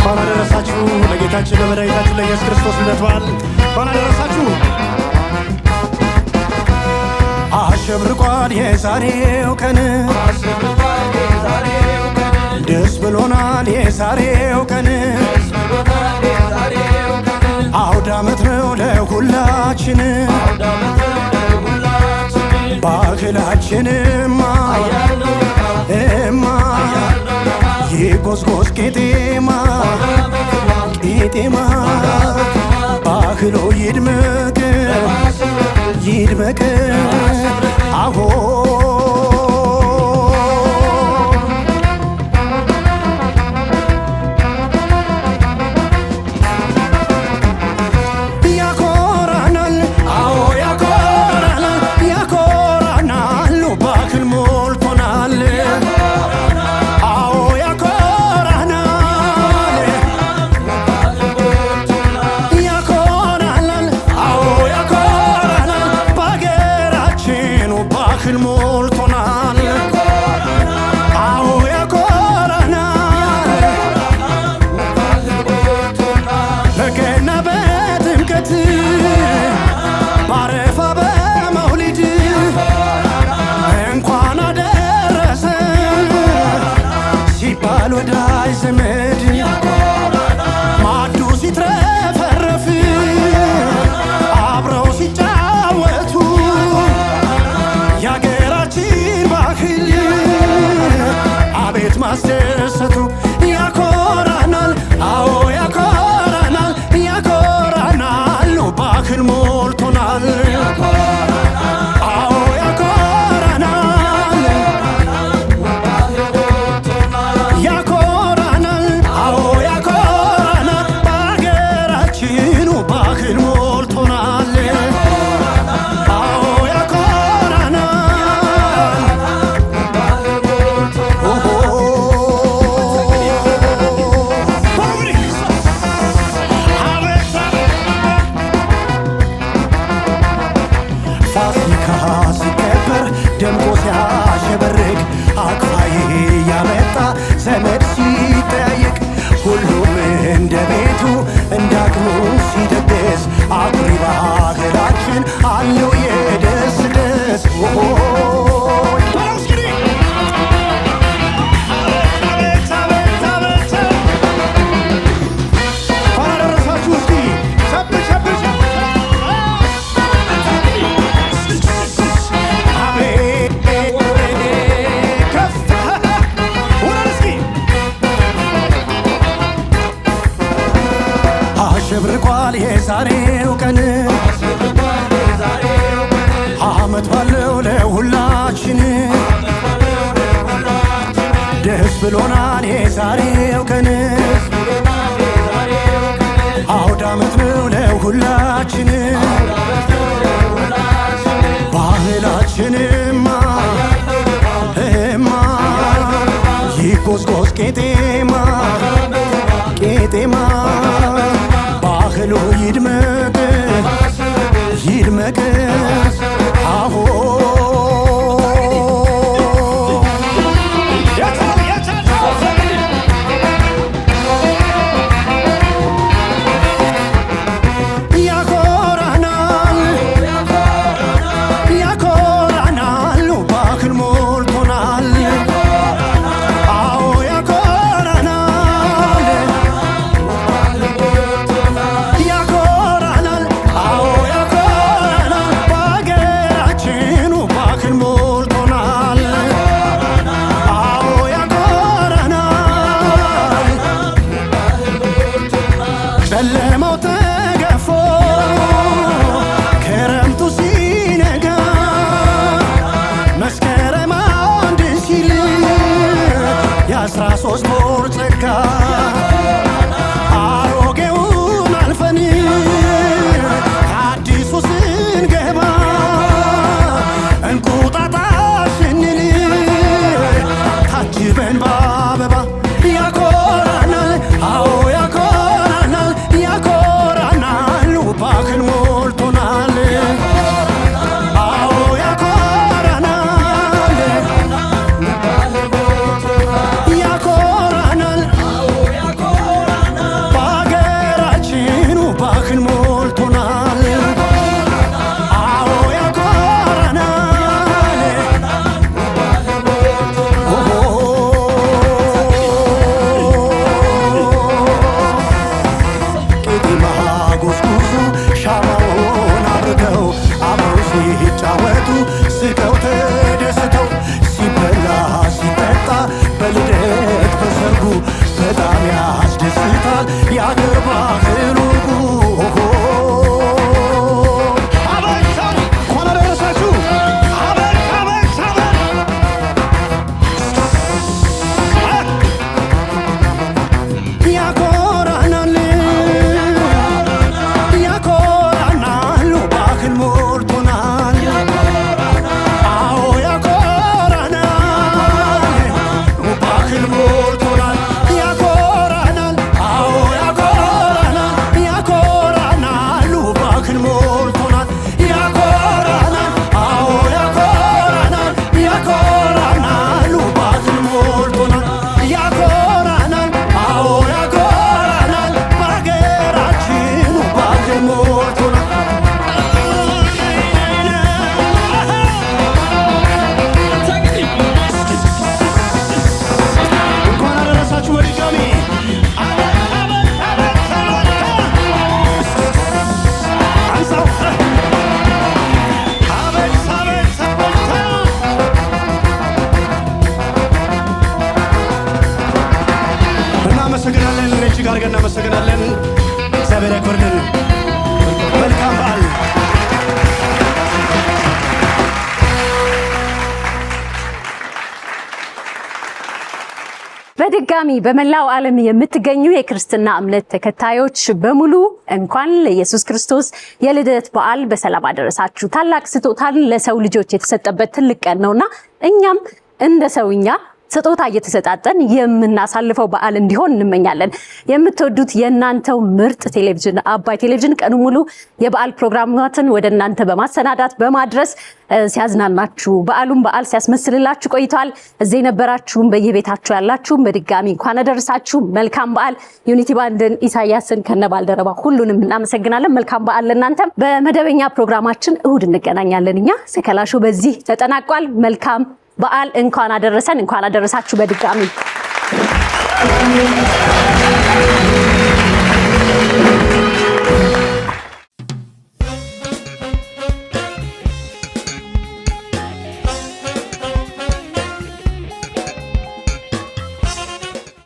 እንኳን አደረሳችሁ ለጌታችን ለመድኃኒታችን ለኢየሱስ ክርስቶስ ልደት በዓል እንኳን አደረሳችሁ። አሸብርቋል የዛሬው ቀን ደስ ብሎናል የዛሬው ቀን አውደ ዓመት ነው ለሁላችን ባህላችንማ የጎዝጎዝ ቄጤማ ቄጤማ ባህሎ ይድመቅ ይድመቅ አሆ ያኮራናል አዎ ያኮራናል ያኮራናል ባህል ሞልቶናል አዎ ያኮራናል ያኮራናል አዎ ያኮራናል በሀገራችን ባህል ሞልቶናል አዎ ያኮራናል በገና በጥምቀት ባረፋ በመውሊድ እንኳን አደረሰ ሲባል ወዳጅ ዘመድ ማዕዱ ሲትረፈረፍ አብረው ሲጫወቱ የአገራችን ባህል አቤት ማስደሰቱ ያኮራናል አዎ ያኮራናል ያኮራናል ባህል ሞልቶናል አዎ ያኮራናል ያኮራናል አዎ ያኮራናል በሀገራችን ባህል ሞልቶናል አዎ ያኮራናል ኦሆ ፋሲካ ሲከበር ደምቆ ሲያሸበርቅ አክፋዬ ያመጣ ዘመድ ሲጠያየቅ ሁሉም እንደ ቤቱ እንዳቅሙ ሲደግስ አኩሪ ባህላችን አለው የደስ ደስ አደረሳችሁ እስኪ ሸብር ሸብር አሸብርቋል የዛሬው ቀን ዓመት ባለው ለሁላችን ደስ ብሎናል የዛሬው ቀን አውደ ዓመት ነው ለሁላችን ባህላችንማ ይጎዝጎዝ ቄጤማ ቄጤማ ባህሉ ይድመቅ ይድመቅ አሆ ያኮራናል ያኮራናል ባህል ሞልቶናል አዎ ያኮራናል ያኮራናል አዎ ያኮራናል በሀገራችን ባህል ሞልቶናል አዎ ያኮራናል ጨለማው ተገፎ ክረምቱ ሲነጋ መስከረም አንድ ሲል የ13 ወር ጸጋ አሮጌውን አልፈን አዲሱ ስንገባ እንቁጣጣሽ ስንል ታጅበን በአበባ ያኮራናል አዎ ያኮራናል ያኮራናል ባህል ሞልቶናል አዎ ያኮራናል ያኮራናል እጅግ አድርገን እናመሰግናለን። እግዚአብሔር ያክብርልን። መልካም በዓል። በድጋሚ በመላው ዓለም የምትገኙ የክርስትና እምነት ተከታዮች በሙሉ እንኳን ለኢየሱስ ክርስቶስ የልደት በዓል በሰላም አደረሳችሁ። ታላቅ ስጦታን ለሰው ልጆች የተሰጠበት ትልቅ ቀን ነውና እኛም እንደ ሰውኛ ስጦታ እየተሰጣጠን የምናሳልፈው በዓል እንዲሆን እንመኛለን። የምትወዱት የእናንተው ምርጥ ቴሌቪዥን አባይ ቴሌቪዥን ቀኑ ሙሉ የበዓል ፕሮግራማትን ወደ እናንተ በማሰናዳት በማድረስ ሲያዝናናችሁ በዓሉን በዓል ሲያስመስልላችሁ ቆይቷል። እዚህ የነበራችሁም በየቤታችሁ ያላችሁም በድጋሚ እንኳን አደረሳችሁ። መልካም በዓል። ዩኒቲ ባንድን ኢሳያስን ከነባልደረባ ሁሉንም እናመሰግናለን። መልካም በዓል ለእናንተም። በመደበኛ ፕሮግራማችን እሁድ እንገናኛለን። እኛ ሰከላ ሾው በዚህ ተጠናቋል። መልካም በዓል። እንኳን አደረሰን፣ እንኳን አደረሳችሁ በድጋሚ